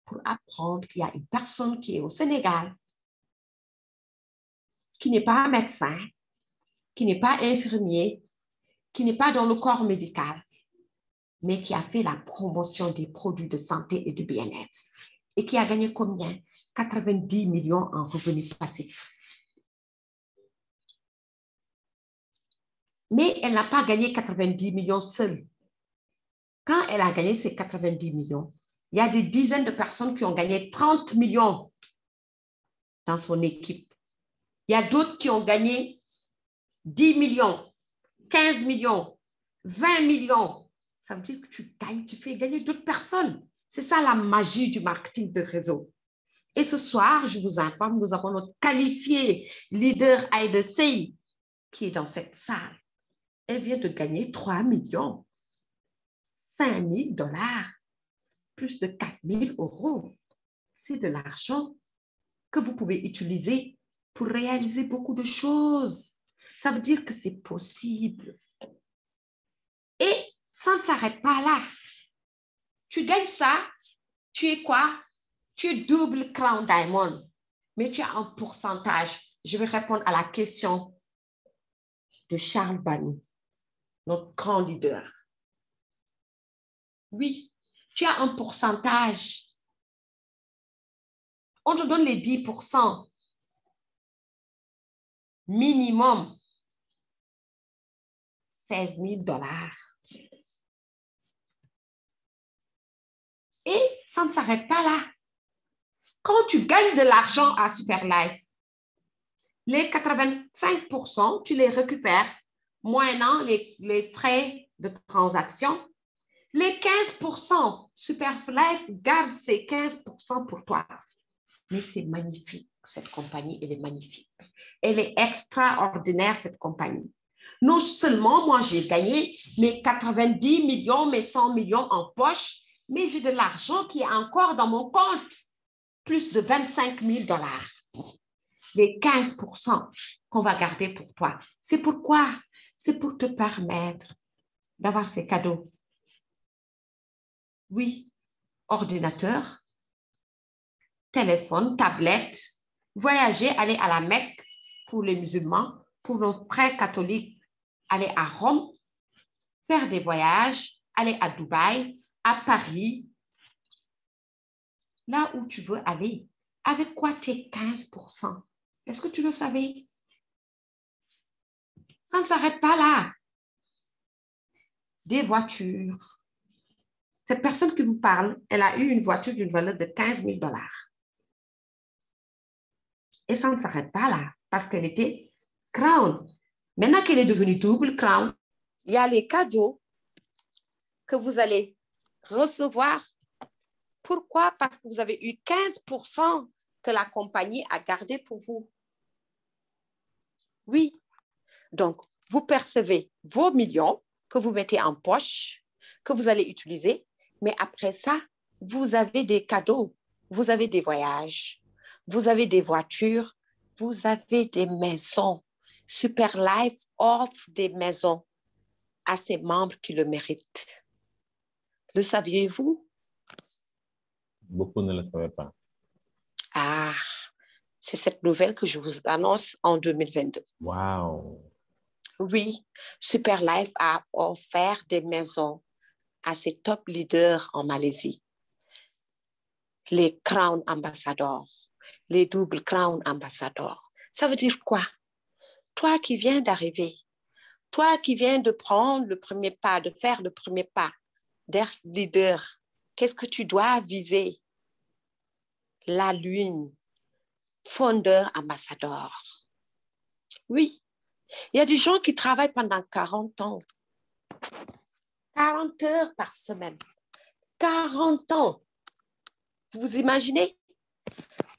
pour apprendre qu'il y a une personne qui est au Sénégal, qui n'est pas un médecin, qui n'est pas infirmier, qui n'est pas dans le corps médical, mais qui a fait la promotion des produits de santé et de bien-être et qui a gagné combien? 90 millions en revenus passifs. Mais elle n'a pas gagné 90 millions seule. Quand elle a gagné ces 90 millions, il y a des dizaines de personnes qui ont gagné 30 millions dans son équipe. Il y a d'autres qui ont gagné 10 millions, 15 millions, 20 millions. Ça veut dire que tu gagnes, tu fais gagner d'autres personnes. C'est ça la magie du marketing de réseau. Et ce soir, je vous informe, nous avons notre qualifiée leader Aïda Sey qui est dans cette salle. Elle vient de gagner 3 millions, 5 000 $, plus de 4 000 €. C'est de l'argent que vous pouvez utiliser pour réaliser beaucoup de choses. Ça veut dire que c'est possible. Et ça ne s'arrête pas là. Tu gagnes ça, tu es quoi? Tu es double Crown Diamond, mais tu as un pourcentage. Je vais répondre à la question de Charles Banou, notre grand leader. Oui, tu as un pourcentage. On te donne les 10%. Minimum 16 000 $. Et ça ne s'arrête pas là. Quand tu gagnes de l'argent à Superlife, les 85%, tu les récupères, moyennant les frais de transaction. Les 15%, Superlife garde ces 15% pour toi. Mais c'est magnifique, cette compagnie, elle est magnifique. Elle est extraordinaire, cette compagnie. Non seulement moi, j'ai gagné mes 90 millions, mes 100 millions en poche, mais j'ai de l'argent qui est encore dans mon compte, plus de 25 000 $. Les 15% qu'on va garder pour toi. C'est pourquoi? C'est pour te permettre d'avoir ces cadeaux. Oui, ordinateur, téléphone, tablette, voyager, aller à la Mecque pour les musulmans, pour nos frères catholiques, aller à Rome, faire des voyages, aller à Dubaï, à Paris, là où tu veux aller. Avec quoi tes 15%? Est-ce que tu le savais? Ça ne s'arrête pas là. Des voitures. Cette personne qui vous parle, elle a eu une voiture d'une valeur de 15 000 $. Et ça ne s'arrête pas là, parce qu'elle était Crown. Maintenant qu'elle est devenue double Crown, il y a les cadeaux que vous allez recevoir. Pourquoi? Parce que vous avez eu 15% que la compagnie a gardé pour vous. Oui. Donc, vous percevez vos millions que vous mettez en poche, que vous allez utiliser, mais après ça, vous avez des cadeaux, vous avez des voyages, vous avez des voitures, vous avez des maisons, Super Life offre des maisons à ses membres qui le méritent. Le saviez-vous? Beaucoup ne le savaient pas. Ah, c'est cette nouvelle que je vous annonce en 2022. Wow. Oui, Super Life a offert des maisons à ses top leaders en Malaisie. Les Crown Ambassadors, les double Crown Ambassadors. Ça veut dire quoi? Toi qui viens d'arriver, toi qui viens de prendre le premier pas, de faire le premier pas d'être leader, qu'est-ce que tu dois viser? La lune, fondeur ambassadeur. Oui, il y a des gens qui travaillent pendant 40 ans, 40 heures par semaine, 40 ans. Vous imaginez?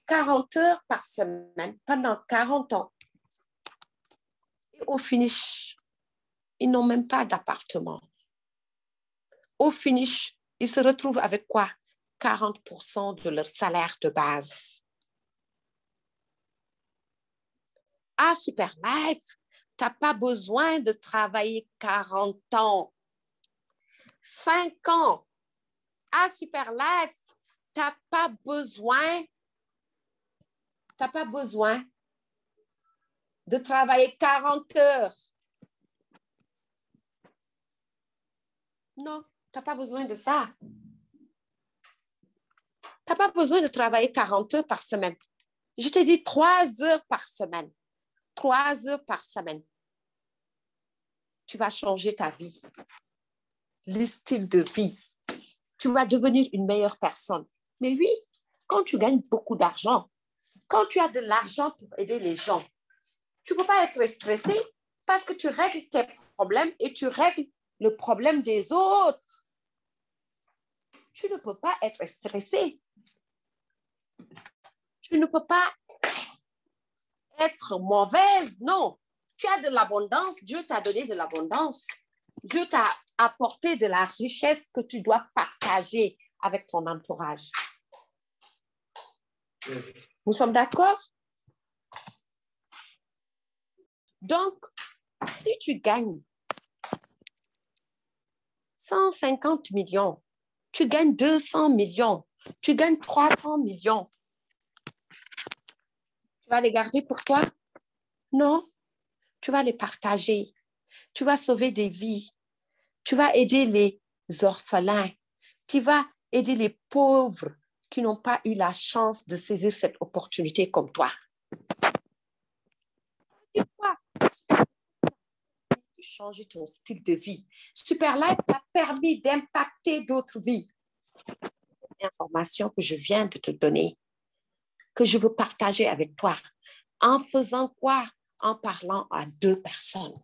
40 heures par semaine pendant 40 ans. Et au finish, ils n'ont même pas d'appartement. Au finish, ils se retrouvent avec quoi? 40% de leur salaire de base. À Super Life, tu n'as pas besoin de travailler 40 ans. 5 ans. À Super Life, tu n'as pas besoin de travailler 40 heures. Non, tu n'as pas besoin de ça. Tu n'as pas besoin de travailler 40 heures par semaine. Je te dis 3 heures par semaine. 3 heures par semaine. Tu vas changer ta vie, le style de vie. Tu vas devenir une meilleure personne. Mais oui, quand tu gagnes beaucoup d'argent, quand tu as de l'argent pour aider les gens, tu ne peux pas être stressé parce que tu règles tes problèmes et tu règles le problème des autres. Tu ne peux pas être stressé. Tu ne peux pas être mauvaise, non. Tu as de l'abondance, Dieu t'a donné de l'abondance. Dieu t'a apporté de la richesse que tu dois partager avec ton entourage. Nous sommes d'accord? Donc, si tu gagnes 150 millions, tu gagnes 200 millions, tu gagnes 300 millions, tu vas les garder pour toi? Non, tu vas les partager. Tu vas sauver des vies. Tu vas aider les orphelins. Tu vas aider les pauvres qui n'ont pas eu la chance de saisir cette opportunité comme toi. C'est quoi? De changer ton style de vie. Super Life t'a permis d'impacter d'autres vies. Cette information que je viens de te donner, que je veux partager avec toi, en faisant quoi? En parlant à 2 personnes.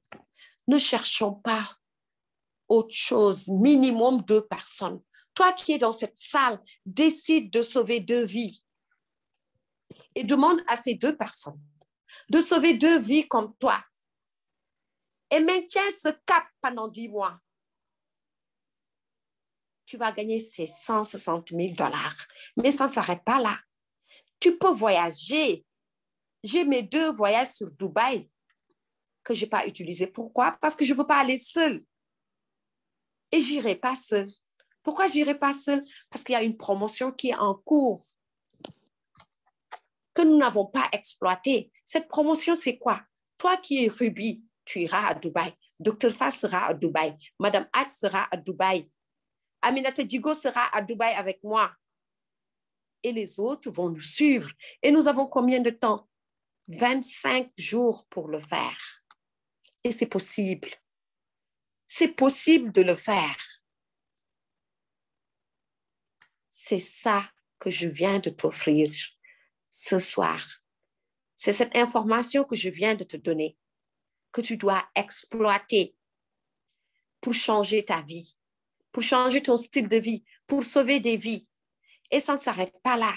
Ne cherchons pas autre chose, minimum 2 personnes. Toi qui es dans cette salle, décide de sauver 2 vies et demande à ces 2 personnes de sauver 2 vies comme toi et maintiens ce cap pendant 10 mois. Tu vas gagner ces 160 000 $, mais ça ne s'arrête pas là. Tu peux voyager. J'ai mes 2 voyages sur Dubaï que je n'ai pas utilisés. Pourquoi? Parce que je ne veux pas aller seule. Et je n'irai pas seule. Pourquoi je n'irai pas seule? Parce qu'il y a une promotion qui est en cours que nous n'avons pas exploitée. Cette promotion, c'est quoi? Toi qui es Ruby, tu iras à Dubaï. Dr. Fa sera à Dubaï. Madame Hatch sera à Dubaï. Aminata Digo sera à Dubaï avec moi. Et les autres vont nous suivre. Et nous avons combien de temps? 25 jours pour le faire. Et c'est possible. C'est possible de le faire. C'est ça que je viens de t'offrir ce soir. C'est cette information que je viens de te donner, que tu dois exploiter pour changer ta vie, pour changer ton style de vie, pour sauver des vies. Et ça ne s'arrête pas là.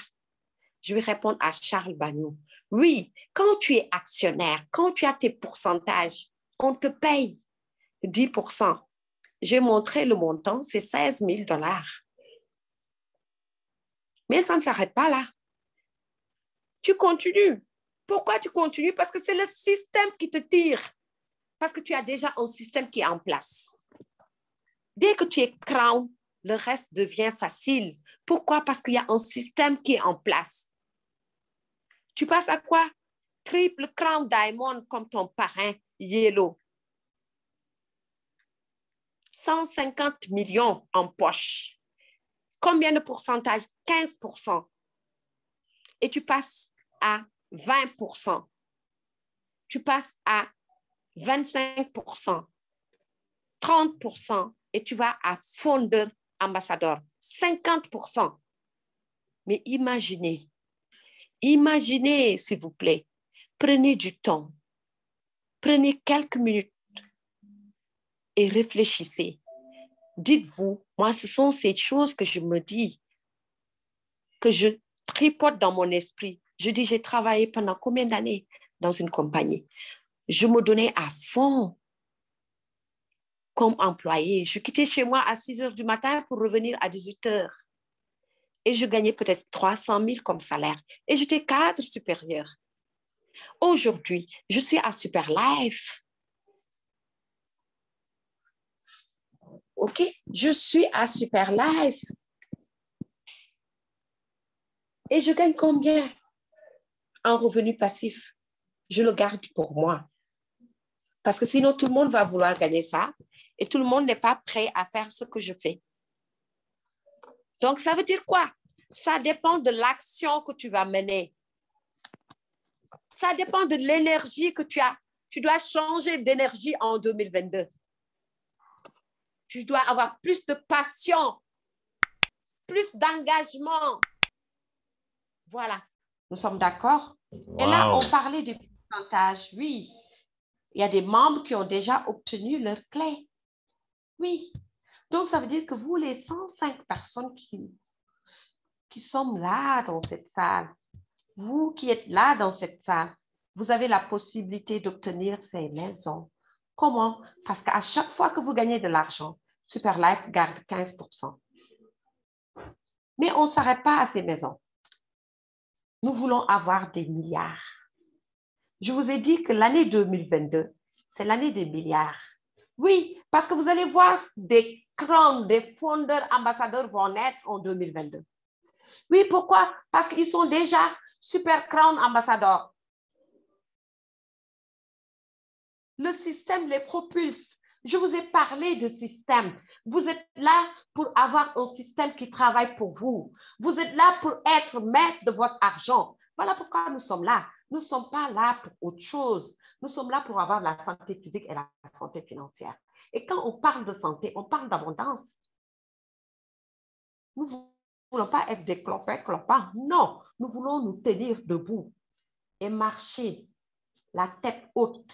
Je vais répondre à Charles Bagnou. Oui, quand tu es actionnaire, quand tu as tes pourcentages, on te paye 10%. J'ai montré le montant, c'est 16 000 $. Mais ça ne s'arrête pas là. Tu continues. Pourquoi tu continues? Parce que c'est le système qui te tire. Parce que tu as déjà un système qui est en place. Dès que tu es crown, le reste devient facile. Pourquoi? Parce qu'il y a un système qui est en place. Tu passes à quoi? Triple crown diamond comme ton parrain Yellow. 150 millions en poche. Combien de pourcentage? 15%. Et tu passes à 20%. Tu passes à 25%, 30%, et tu vas à founder ambassadeur, 50%. Mais imaginez, s'il vous plaît, prenez du temps, prenez quelques minutes et réfléchissez. Dites-vous, moi, ce sont ces choses que je me dis, que je tripote dans mon esprit. Je dis, j'ai travaillé pendant combien d'années dans une compagnie? Je me donnais à fond comme employé. Je quittais chez moi à 6 heures du matin pour revenir à 18 heures. Et je gagnais peut-être 300 000 comme salaire. Et j'étais cadre supérieur. Aujourd'hui, je suis à Super Life. OK? Je suis à Super Life. Et je gagne combien en revenu passif? Je le garde pour moi. Parce que sinon, tout le monde va vouloir gagner ça et tout le monde n'est pas prêt à faire ce que je fais. Donc, ça veut dire quoi? Ça dépend de l'action que tu vas mener. Ça dépend de l'énergie que tu as. Tu dois changer d'énergie en 2022. Tu dois avoir plus de passion, plus d'engagement. Voilà. Nous sommes d'accord? Wow. Et là, on parlait du pourcentage. Oui, il y a des membres qui ont déjà obtenu leur clé. Oui. Donc, ça veut dire que vous, les 105 personnes qui sont là dans cette salle, vous qui êtes là dans cette salle, vous avez la possibilité d'obtenir ces maisons. Comment? Parce qu'à chaque fois que vous gagnez de l'argent, Super Life garde 15%. Mais on ne s'arrête pas à ces maisons. Nous voulons avoir des milliards. Je vous ai dit que l'année 2022, c'est l'année des milliards. Oui, parce que vous allez voir des crowns, des fondeurs ambassadeurs vont naître en 2022. Oui, pourquoi? Parce qu'ils sont déjà super crown ambassadeurs. Le système les propulse. Je vous ai parlé de système. Vous êtes là pour avoir un système qui travaille pour vous. Vous êtes là pour être maître de votre argent. Voilà pourquoi nous sommes là. Nous ne sommes pas là pour autre chose. Nous sommes là pour avoir la santé physique et la santé financière. Et quand on parle de santé, on parle d'abondance. Nous ne voulons pas être des clopins. Non, nous voulons nous tenir debout et marcher la tête haute,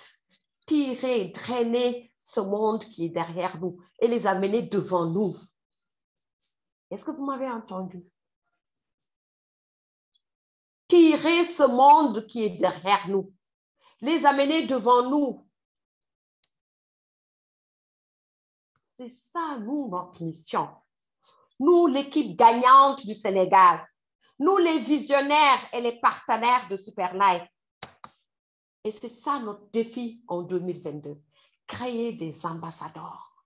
tirer, drainer ce monde qui est derrière nous et les amener devant nous. Est-ce que vous m'avez entendu? Tirer ce monde qui est derrière nous, les amener devant nous. C'est ça, nous, notre mission. Nous, l'équipe gagnante du Sénégal. Nous, les visionnaires et les partenaires de Super Life. Et c'est ça notre défi en 2022. Créer des ambassadeurs.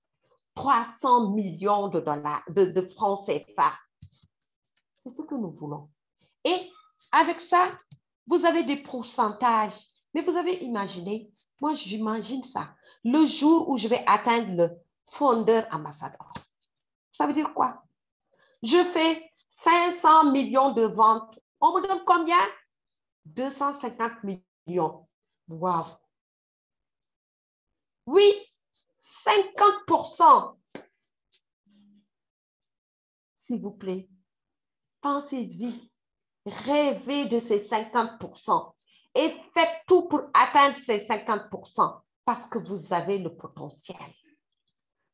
300 millions de dollars, de francs CFA. C'est ce que nous voulons. Et avec ça, vous avez des pourcentages. Mais vous avez imaginé, moi j'imagine ça, le jour où je vais atteindre le fondeur ambassadeur. Ça veut dire quoi? Je fais 500 millions de ventes. On me donne combien? 250 millions. Wow. Oui, 50%. S'il vous plaît, pensez-y. Rêvez de ces 50% et faites tout pour atteindre ces 50% parce que vous avez le potentiel.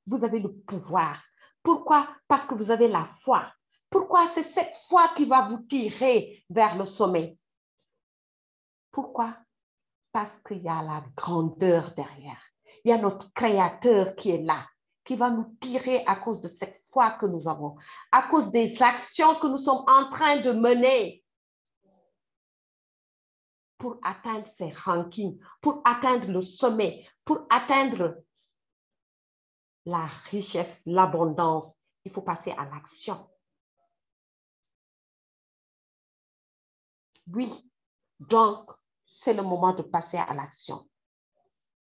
Vous avez le pouvoir. Pourquoi? Parce que vous avez la foi. Pourquoi? C'est cette foi qui va vous tirer vers le sommet. Pourquoi? Parce qu'il y a la grandeur derrière. Il y a notre Créateur qui est là, qui va nous tirer à cause de cette foi que nous avons, à cause des actions que nous sommes en train de mener. pour atteindre ces rankings, pour atteindre le sommet, pour atteindre la richesse, l'abondance, il faut passer à l'action. Oui, donc c'est le moment de passer à l'action.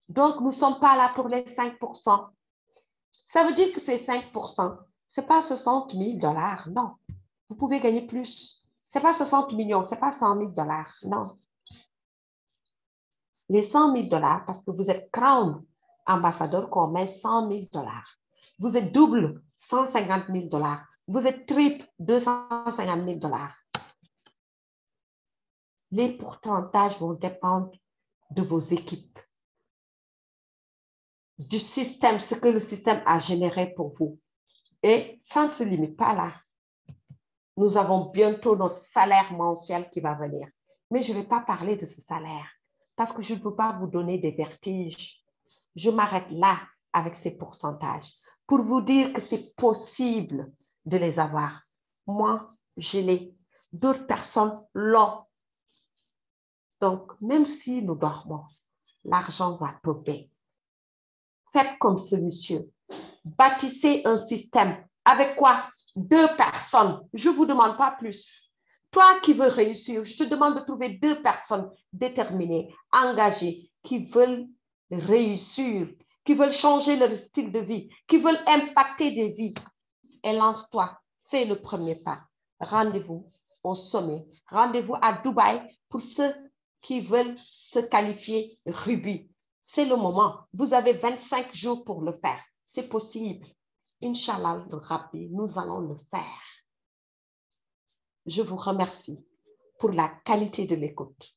Donc, nous ne sommes pas là pour les 5%. Ça veut dire que ces 5%, ce n'est pas 60 000 $, non. Vous pouvez gagner plus. Ce n'est pas 60 millions, ce n'est pas 100 000 $, non. Les 100 000 $, parce que vous êtes Crown ambassadeur qu'on met 100 000 $. Vous êtes double, 150 000 $. Vous êtes triple, 250 000 $. Les pourcentages vont dépendre de vos équipes, du système, ce que le système a généré pour vous. Et ça ne se limite pas là. Nous avons bientôt notre salaire mensuel qui va venir. Mais je ne vais pas parler de ce salaire parce que je ne peux pas vous donner des vertiges. Je m'arrête là avec ces pourcentages pour vous dire que c'est possible de les avoir. Moi, je l'ai. D'autres personnes l'ont. Donc, même si nous dormons, l'argent va tomber. Faites comme ce monsieur. Bâtissez un système. Avec quoi? 2 personnes. Je ne vous demande pas plus. Toi qui veux réussir, je te demande de trouver 2 personnes déterminées, engagées, qui veulent réussir, qui veulent changer leur style de vie, qui veulent impacter des vies. Et lance-toi. Fais le premier pas. Rendez-vous au sommet. Rendez-vous à Dubaï pour ceux qui veulent se qualifier Ruby. C'est le moment. Vous avez 25 jours pour le faire. C'est possible. Inch'Allah, Rabbi, nous allons le faire. Je vous remercie pour la qualité de l'écoute.